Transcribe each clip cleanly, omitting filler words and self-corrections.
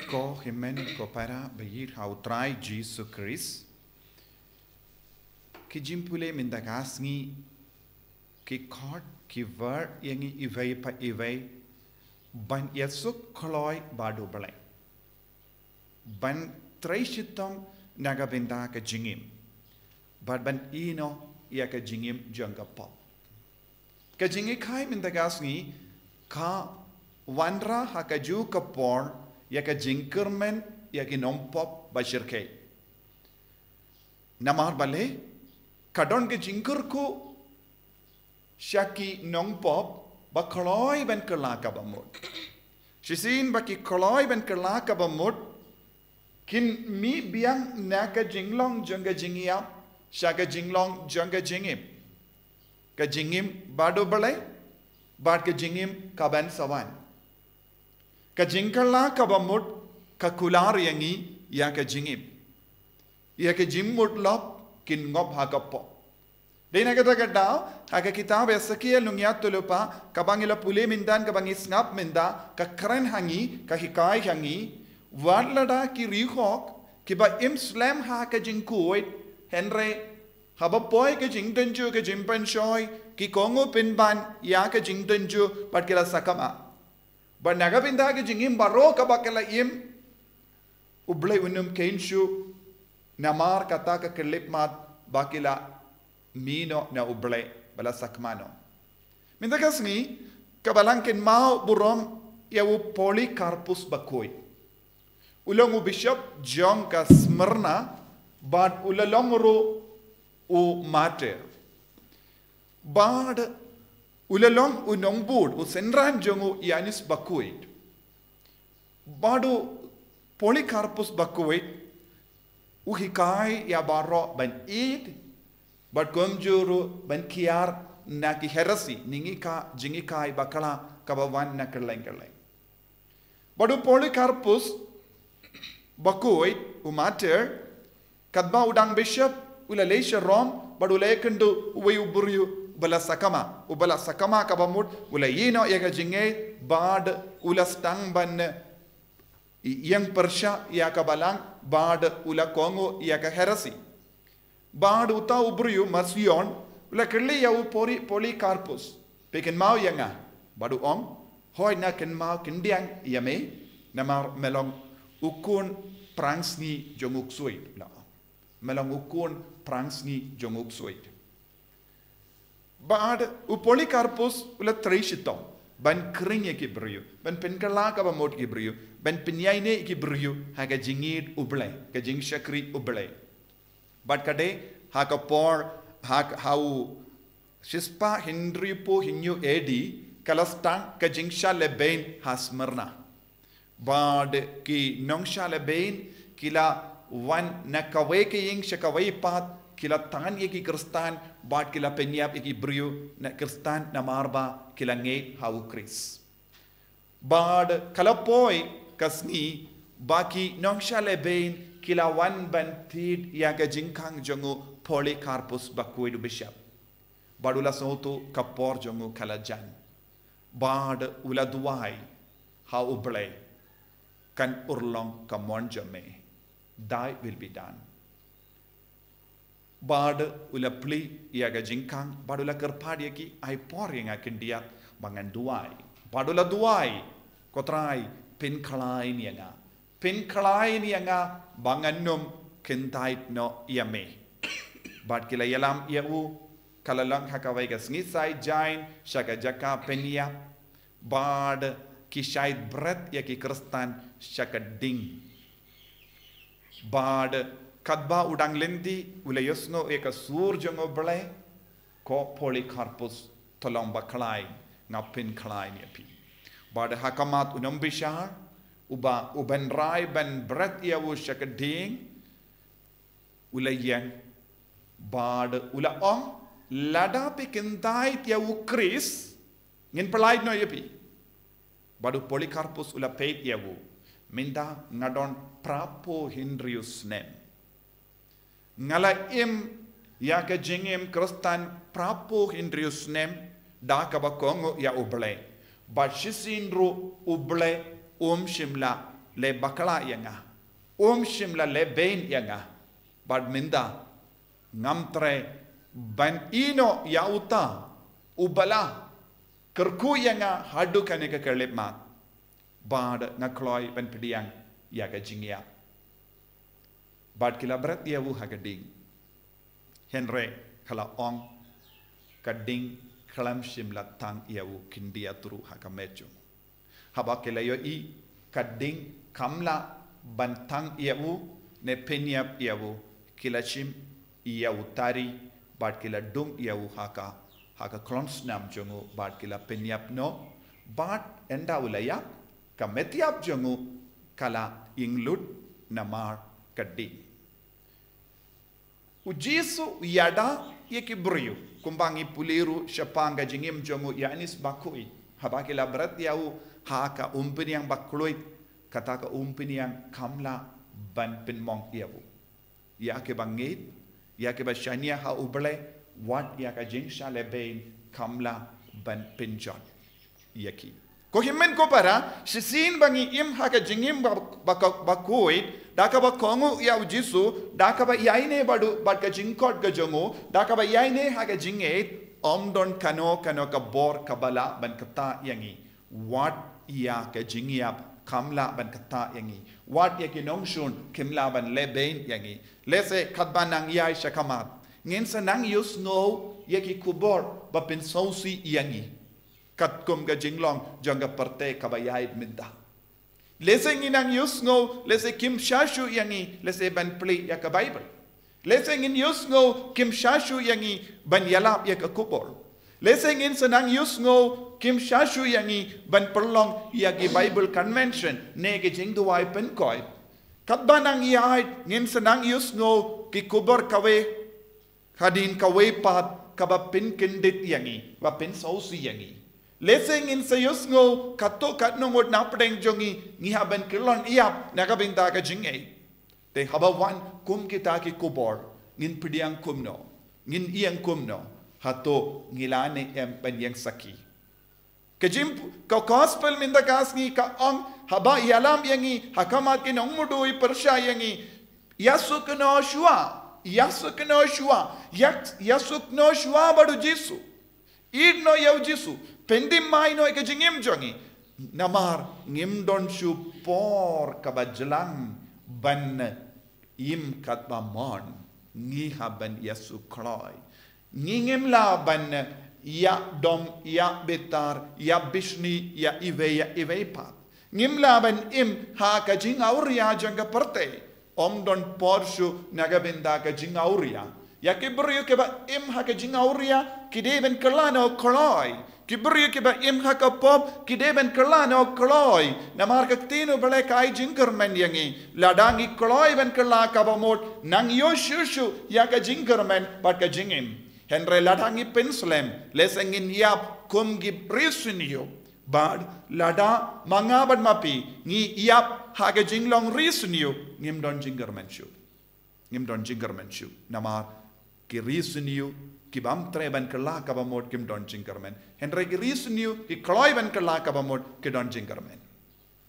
ko himen ko para bayir hautrai Jesus Khrist ki jimpule mindagasngi ki khot ki ver yangi ivei pa ivei ban yasuk kloi badu balai ban traishitom nagabinda ka jingim ban ino ya ka jingim jangapop ka jingi khai mindagasngi ka wandra hakaju kapor ya ka jingkyrmen ya ki Nongpop bashirke namar bale kadon ke jingkyrku Shaki Nongpop ba koloi ben kerlaka bamut. Shisin ba ki koloi ben kerlaka bamut kin mi biang naka jinglong janga jingiap shaka jinglong janga jingim. Ka jingim bado balai bad ka jingim ka ben sawan. Ka jingkerlaka bamut ka kular yangi ya ka jingim. Ya ka jimmut lop kin ngop hakapo. Dina kata haka kitab Ezekiel nungyat tulupa kabangila puli mindan kabangi snap minda ka kren hangi ka hikai hangi wadlada ki rihok kiba imslam ha ka jingkuit henry haba poi ka jingdenju ka jimpan shoy ki kongo pinban ya ka jingdenju pat kila sakama ba naga pinda ka jingim baro ka bakala im ublay unum kenshu namar kata ka kelip mat bakila Mino na uble bala sakmano. Minta kasngi kabalangkin mau burom ya u Polycarpus bakoi. Ulang u Bishop John ka Smyrna bad ulalong u Mathew. Bad ulalong u Nongbud u senran jongu Yanis bakoi. Badu Polycarpus bakoi u hikai ya baro ban id But gomjuru ban kiar na ki herasi ningika jingikai bakala kabawan na kerleng. Badu Polycarpus bakoi umater kadba udang bishop ula leisha rom badu lekendu uwe uburyu ubala sakama kabamut ula yino yaga jinge bad ula stang ban yang persha ya kabalang bad ula kongo yaga herasi Bad uta ubriu Mathew ula kerli ya Polycarpus pekin mau yanga badu om hoi na ken mau kendiang yame namar melong ukun prangsni jonguk suit la melong ukun prangsni jonguk suit bad u Polycarpus ula trishito ban kring ki briu ban penkala ka ba mot ki briu ban penyaine ki briu haga jingid uble ka jing shakri uble But kade haka por hau shispa hindripo hinyu edi kalastang kajingsha lebain hasmerna. Bad ki nongsha lebain kila wan nakaway ki ying shakaway pat kila tan ki Khrist bad kila penyap ki brio na Khrist na marba kila ngay hau Khrist. Bad kalapoy kasni baki nongsha lebain kila wan bantid yaga jingkang jongu Polycarpus bakuidu bishop. Badula soto kapor jongu kalajan. Bad ula duai ha uble kan urlong kamon jame. Thy will be done. Bad ula pli yaga jingkang badula kerpadi ki ai por yang akan dia bangan duai. Badula duai kotrai pin khalai nianga. Pin khalai nianga banganum kentait no yame. Bad kila yalam yau kalalang hakawai ka sngisai jain shaka jaka penya. Bad kisait bret ya ki Kristan shaka ding. Bad kadba udang lendi ulayosno eka sur jongo bele ko Polycarpus tolong baklai ngapin khalai ni api. Bad hakamat unam bishar uban rai ban bret ya u shaka ding ulayang bad ula ong lada pe kentai ya u Khrist ngin pelai no yapi. Badu Polycarpus ula peit ya u minda ngadon prapo Hindrius nem. Ngala im ya ka jingim Kristan prapo Hindrius nem da ka ba kongo ya uble. Ba shisindru uble shimla le bakala yanga shimla le bain yanga bad minda ngamtre ban ino yauta ubala kerku yanga hadu kaneka kelip mat bad ngakloi ban pediang yaga jingya bad kila berat yawu hagading henre kala ong kading kalam shimla tang yawu kindia turu hakamecho haba kila yo I kading kamla bantang yawu ne penyap yawu kila shim yawu tari bad kila dung yawu haka klons nam jongu bad kila penyap no bad enda ulaya kametiap jongu kala inglut namar kading ujisu yada yekibriyu kumbangi puliru syapanga jingim jongu yanis bakui habakila berat yawu haka umpiniang bakloi kataka umpiniang kamla ban pinmong yawu yake bangit yake bashania ha uble wat yaka jingsha lebein kamla ban pinjon yaki ko himmen ko para sisin bangi im haka jingim bakoi daka ba kongu ya ujisu daka ba yaine badu badka jingkot ga jongu daka ba yaine haga jinget omdon kano ka bor kabala ban kata yangi wat ya ka jingiap kamla ban kata yangi wat ya ki nongshun kimla ban lebein yangi lese katbanang yai shakamat ngin sanang yus no ya ki kubor ba pin sausi yangi kat kum ga jinglong jonga parte kabayait midda lese nginang yus no lese kim shashu yangi lese ban pli ya ka bible lese ngin yus no kim shashu yangi ban yalap ya ka kubor lese ngin sanang yus no kim shashu yangi ban perlong ya ki bible convention ne ge jingduai pen koi katbanang yai ngin sanang yus no ki kubor kawe hadin kawe pat kabapin kindit yangi wapin sausi yangi leseng in sayus ngo kato kat nungot na pedeng jongi ngihaban kilon iap nakabinta ka jingay te habawan kum kita ki kubor ngin pidiang kumno ngin iyang kumno hato ngilane em penyang saki kajim ka gospel minda kasngi ka ong haba yalam yangi hakamat ki nongmudui persya yangi yasukno shua badu jisu idno yau jisu pendim mai no ke jingim jongi namar ngim don shu por kabajlang ban im katba mon ngi haban yasu kloi ngim la ban ya dom ya betar ya bishni ya ivepa ngim la ban im ha ka jing auria janga parte om don porshu nagabinda ka jing auria ya kibrio ke ba im ha ka jing auria kideben kalano kloi kibrio ke ba im ha ka pop kideben kalano kloi namar ka tino bale kai jingkyrmen yangi ladangi kloi ben kala ka ba mot nang yo shushu ya ka jingkyrmen bat ka jingim henre ladangi penslem lesengin yap kum gibrisunyo bad lada mangaban mapi ngi yap ha ka jinglong risunyo ngim don jingkyrmen shu namar ki risunyo ki bam treban kala ka ba mot kim don jingkyrmen henre ki risunyo ki kloi ben kala ka ba mot ki don jingkyrmen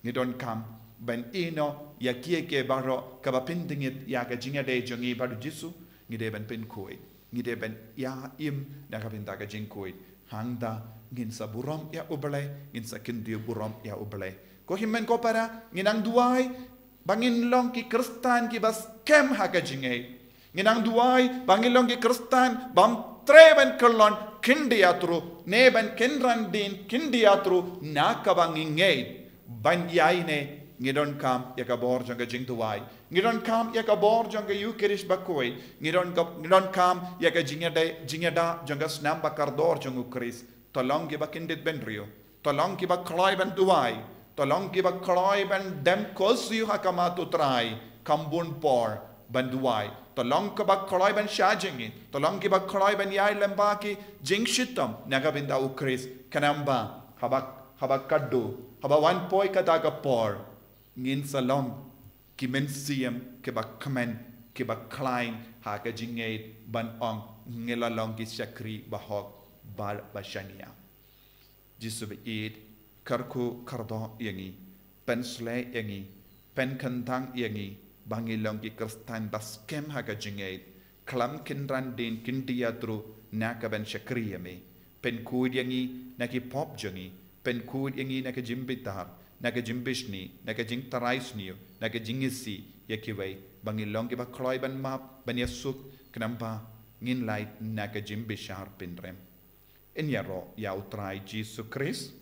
ni don kam ben ino ya kie ke baro ka ba pindingit ya ka jingade jongi badu jisu ngi de ben pin koi ngi de ben ya im na ka pinta ka jingkoi hangda ngin sa burom ya ubale ngin sa kindio burom ya ubale ko himmen ko para nginang duai bangin long ki kristan ki bas kem ha ka jingay nginang duai bangin long ki kristan bam treban kolon kindiatru neben kinran din kindiatru nakabangingay ban yaine ngidon kam yakabor janga jingduai ngidon kam yakabor janga yukerish bakoi ngidon kam yakajingada janga snam bakardor janga Khrist tolong ki bakindit benrio tolong ki bakloi ben duai tolong ki bakloi ben dem kosyu hakamatu trai kambun por ben duai tolong ki bakloi ben shajingi tolong ki bakloi ben yai lembaki jingshitam nagabinda u Khrist kanamba habak kaddu haba wan poi kataga por ngin salom ki mensiam ki bakmen ki baklain ha ka jingay ban ong ngelalong ki shakri bahok bal bashania jisu be id karku kardo yangi pensle yangi pen kentang yangi bangi long ki Kristan bas kem haga jingait klam kinran din kindiatru naka ben shakriyame pen kud yangi naki pop jangi pen kud yangi naka jimbitar naka jimbishni naka jing taraisniu naka jingisi yakiway bangi long ki ba kloy ban map ban yasuk knamba ngin light naka jimbishar pinrem in yaro yautrai Jesus Khrist.